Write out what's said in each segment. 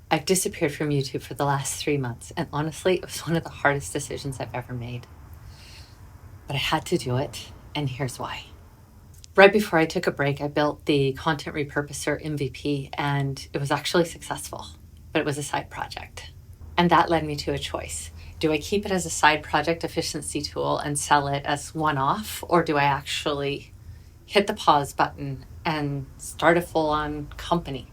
I've disappeared from YouTube for the last 3 months, and honestly, it was one of the hardest decisions I've ever made. But I had to do it, and here's why. Right before I took a break, I built the Content Repurposer MVP, and it was actually successful, but it was a side project. And that led me to a choice. Do I keep it as a side project efficiency tool and sell it as one-off, or do I actually hit the pause button and start a full-on company?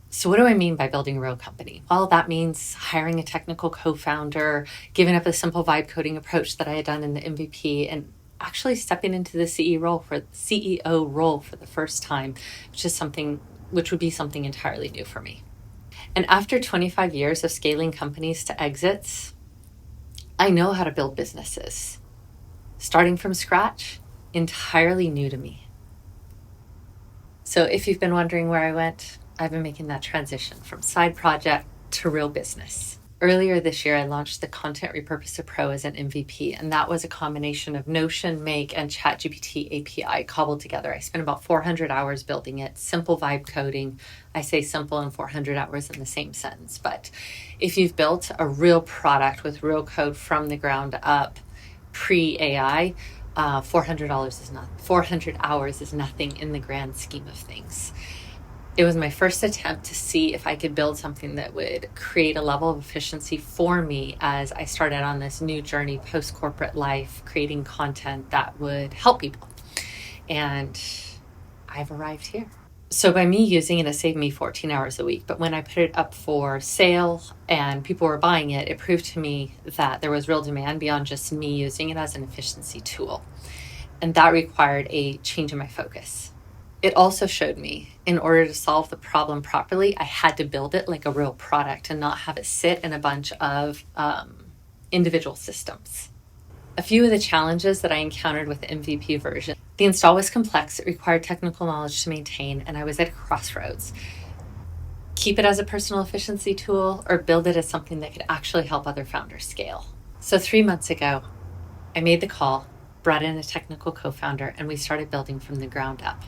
So what do I mean by building a real company? Well, that means hiring a technical co-founder, giving up a simple vibe coding approach that I had done in the MVP, and actually stepping into the CEO role for the first time, which would be something entirely new for me. And after 25 years of scaling companies to exits, I know how to build businesses. Starting from scratch, entirely new to me. So if you've been wondering where I went, I've been making that transition from side project to real business. Earlier this year, I launched the Content Repurposer Pro as an MVP, and that was a combination of Notion, Make, and ChatGPT API cobbled together. I spent about 400 hours building it, simple vibe coding. I say simple and 400 hours in the same sentence, but if you've built a real product with real code from the ground up, pre-AI, 400 hours is nothing in the grand scheme of things. It was my first attempt to see if I could build something that would create a level of efficiency for me as I started on this new journey post-corporate life, creating content that would help people. And I've arrived here. So by me using it, it saved me 14 hours a week. But when I put it up for sale and people were buying it, it proved to me that there was real demand beyond just me using it as an efficiency tool. And that required a change in my focus. It also showed me, in order to solve the problem properly, I had to build it like a real product and not have it sit in a bunch of individual systems. A few of the challenges that I encountered with the MVP version: the install was complex, it required technical knowledge to maintain, and I was at a crossroads. Keep it as a personal efficiency tool or build it as something that could actually help other founders scale. So 3 months ago, I made the call, brought in a technical co-founder, and we started building from the ground up.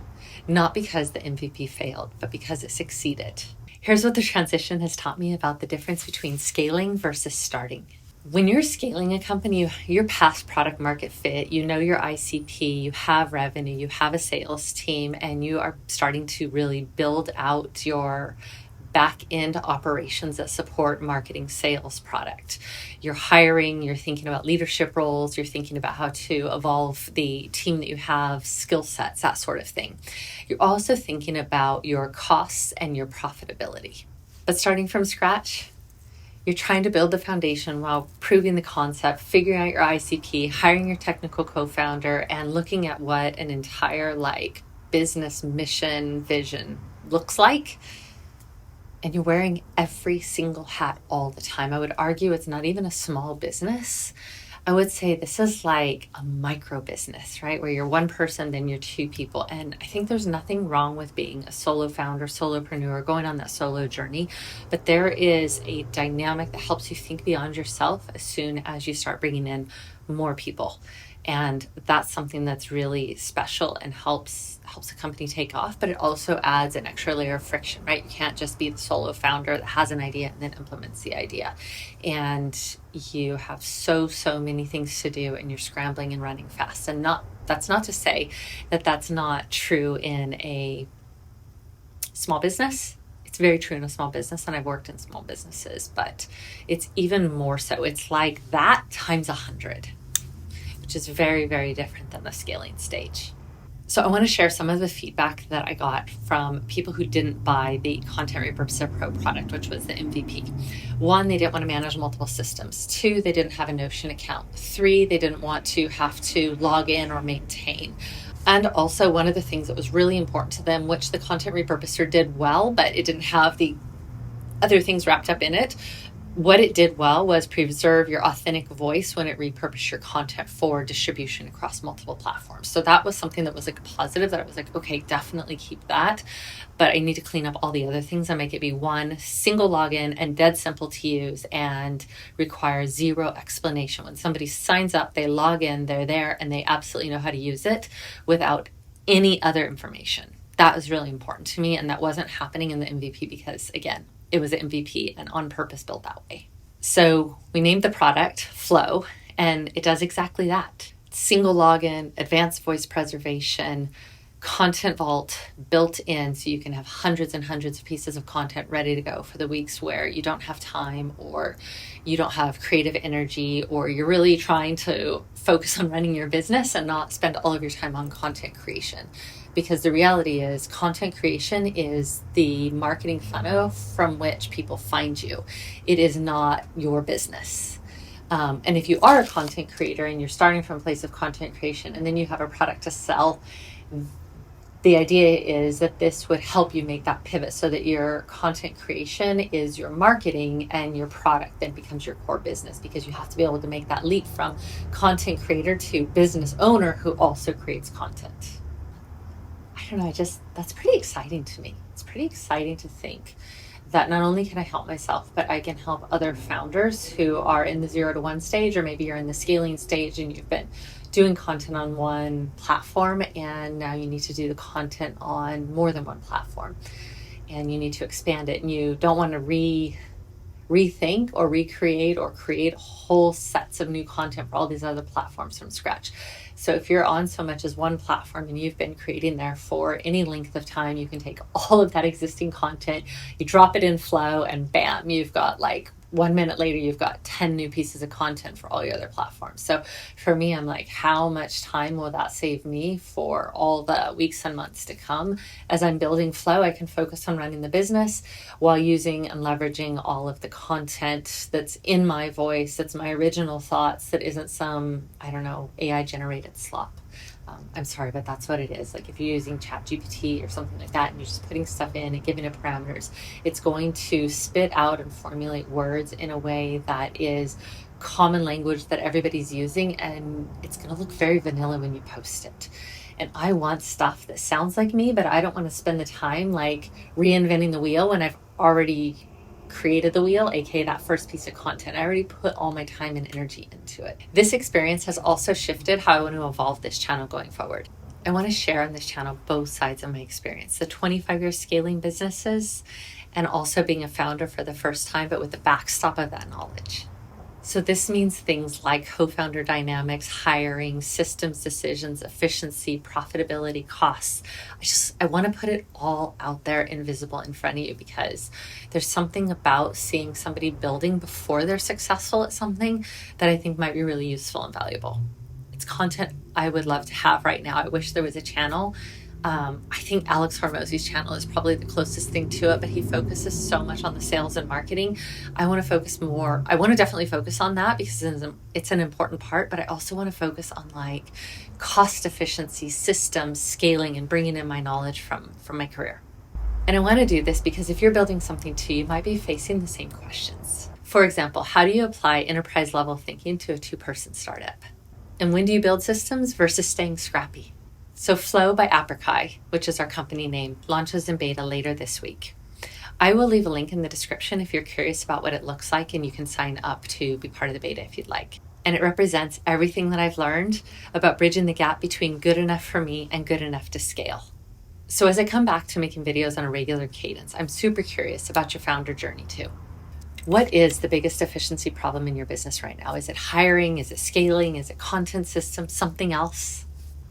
Not because the MVP failed, but because it succeeded. Here's what the transition has taught me about the difference between scaling versus starting. When you're scaling a company, you're past product market fit, you know your ICP, you have revenue, you have a sales team, and you are starting to really build out your back-end operations that support marketing, sales, product. You're hiring, you're thinking about leadership roles, you're thinking about how to evolve the team that you have, skill sets, that sort of thing. You're also thinking about your costs and your profitability. But starting from scratch, you're trying to build the foundation while proving the concept, figuring out your ICP, hiring your technical co-founder, and looking at what an entire business mission vision looks like. And you're wearing every single hat all the time. I would argue it's not even a small business. I would say this is like a micro business, right? Where you're one person, then you're two people. And I think there's nothing wrong with being a solo founder, solopreneur, going on that solo journey. But there is a dynamic that helps you think beyond yourself as soon as you start bringing in more people. And that's something that's really special and helps a company take off, but it also adds an extra layer of friction, right? You can't just be the solo founder that has an idea and then implements the idea. And you have so many things to do and you're scrambling and running fast. And that's not to say that that's not true in a small business. It's very true in a small business, and I've worked in small businesses, but it's even more so. It's like that times 100. Which is very, very different than the scaling stage. So I want to share some of the feedback that I got from people who didn't buy the Content Repurposer Pro product, which was the MVP. 1, they didn't want to manage multiple systems. 2, they didn't have a Notion account. 3, they didn't want to have to log in or maintain. And also one of the things that was really important to them, which the Content Repurposer did well, but it didn't have the other things wrapped up in it. What it did well was preserve your authentic voice when it repurposed your content for distribution across multiple platforms. So that was something that was a positive, that I was like, okay, definitely keep that. But I need to clean up all the other things and make it be one single login and dead simple to use and require zero explanation. When somebody signs up, they log in, they're there, and they absolutely know how to use it without any other information. That was really important to me, and that wasn't happening in the MVP because, again, it was MVP and on purpose built that way. So we named the product Flow, and it does exactly that. Single login, advanced voice preservation, content vault built in, so you can have hundreds and hundreds of pieces of content ready to go for the weeks where you don't have time, or you don't have creative energy, or you're really trying to focus on running your business and not spend all of your time on content creation. Because the reality is, content creation is the marketing funnel from which people find you. It is not your business. And if you are a content creator and you're starting from a place of content creation and then you have a product to sell, the idea is that this would help you make that pivot so that your content creation is your marketing and your product then becomes your core business, because you have to be able to make that leap from content creator to business owner who also creates content. I don't know, that's pretty exciting to me. It's pretty exciting to think that not only can I help myself, but I can help other founders who are in the 0 to 1 stage, or maybe you're in the scaling stage and you've been doing content on one platform and now you need to do the content on more than one platform and you need to expand it, and you don't want to rethink or recreate or create whole sets of new content for all these other platforms from scratch. So if you're on so much as one platform and you've been creating there for any length of time, you can take all of that existing content, you drop it in Flow, and bam, you've got like 1 minute later, you've got 10 new pieces of content for all your other platforms. So for me, I'm like, how much time will that save me for all the weeks and months to come? As I'm building Flow, I can focus on running the business while using and leveraging all of the content that's in my voice, that's my original thoughts, that isn't some, I don't know, AI generated slop. I'm sorry, but that's what it is. Like if you're using ChatGPT or something like that and you're just putting stuff in and giving it parameters, it's going to spit out and formulate words in a way that is common language that everybody's using, and it's going to look very vanilla when you post it. And I want stuff that sounds like me, but I don't want to spend the time like reinventing the wheel when I've already created the wheel, aka that first piece of content. I already put all my time and energy into it. This experience has also shifted how I want to evolve this channel going forward. I want to share on this channel both sides of my experience, the 25 years scaling businesses and also being a founder for the first time, but with the backstop of that knowledge. So this means things like co-founder dynamics, hiring, systems decisions, efficiency, profitability, costs. I want to put it all out there and visible in front of you, because there's something about seeing somebody building before they're successful at something that I think might be really useful and valuable. It's content I would love to have right now. I wish there was a channel. I think Alex Hormozzi's channel is probably the closest thing to it, but he focuses so much on the sales and marketing. I want to focus more. I want to definitely focus on that because it's an important part, but I also want to focus on like cost efficiency, systems, scaling, and bringing in my knowledge from my career. And I want to do this because if you're building something too, you might be facing the same questions. For example, how do you apply enterprise level thinking to a 2-person startup? And when do you build systems versus staying scrappy? So Flow by AperKai, which is our company name, launches in beta later this week. I will leave a link in the description if you're curious about what it looks like, and you can sign up to be part of the beta if you'd like. And it represents everything that I've learned about bridging the gap between good enough for me and good enough to scale. So as I come back to making videos on a regular cadence, I'm super curious about your founder journey too. What is the biggest efficiency problem in your business right now? Is it hiring? Is it scaling? Is it content systems? Something else?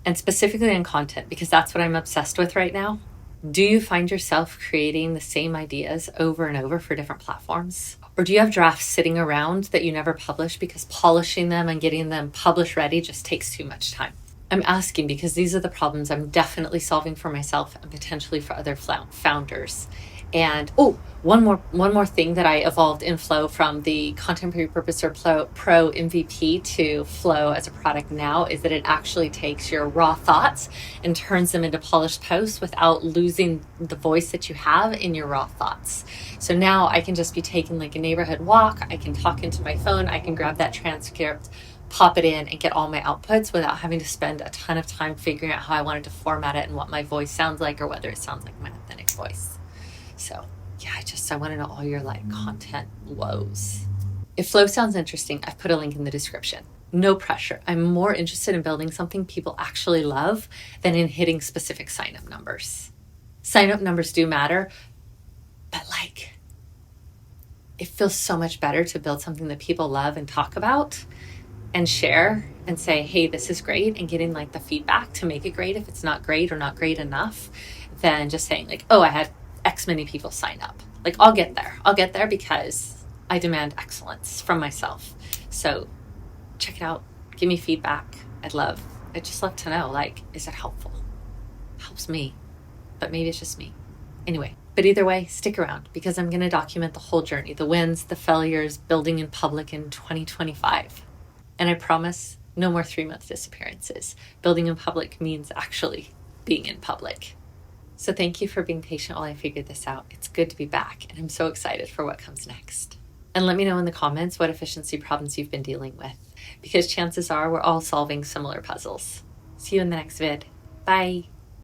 And specifically on content, because that's what I'm obsessed with right now. Do you find yourself creating the same ideas over and over for different platforms? Or do you have drafts sitting around that you never publish because polishing them and getting them publish ready just takes too much time? I'm asking because these are the problems I'm definitely solving for myself and potentially for other founders. And one more thing that I evolved in Flow from the Content Repurposer Pro MVP to Flow as a product now is that it actually takes your raw thoughts and turns them into polished posts without losing the voice that you have in your raw thoughts. So now I can just be taking like a neighborhood walk. I can talk into my phone. I can grab that transcript, pop it in, and get all my outputs without having to spend a ton of time figuring out how I wanted to format it and what my voice sounds like, or whether it sounds like my authentic voice. So yeah, I want to know all your like content woes. If Flow sounds interesting, I've put a link in the description. No pressure. I'm more interested in building something people actually love than in hitting specific sign-up numbers. Sign-up numbers do matter, but like it feels so much better to build something that people love and talk about and share and say, hey, this is great, and getting like the feedback to make it great if it's not great or not great enough, than just saying like, oh, I had X many people sign up. Like, I'll get there because I demand excellence from myself. So check it out. Give me feedback. I'd just love to know, like, is it helpful? Helps me, but maybe it's just me. Anyway, but either way, stick around because I'm going to document the whole journey, the wins, the failures, building in public in 2025. And I promise no more 3-month disappearances. Building in public means actually being in public. So thank you for being patient while I figured this out. It's good to be back, and I'm so excited for what comes next. And let me know in the comments what efficiency problems you've been dealing with, because chances are we're all solving similar puzzles. See you in the next vid. Bye.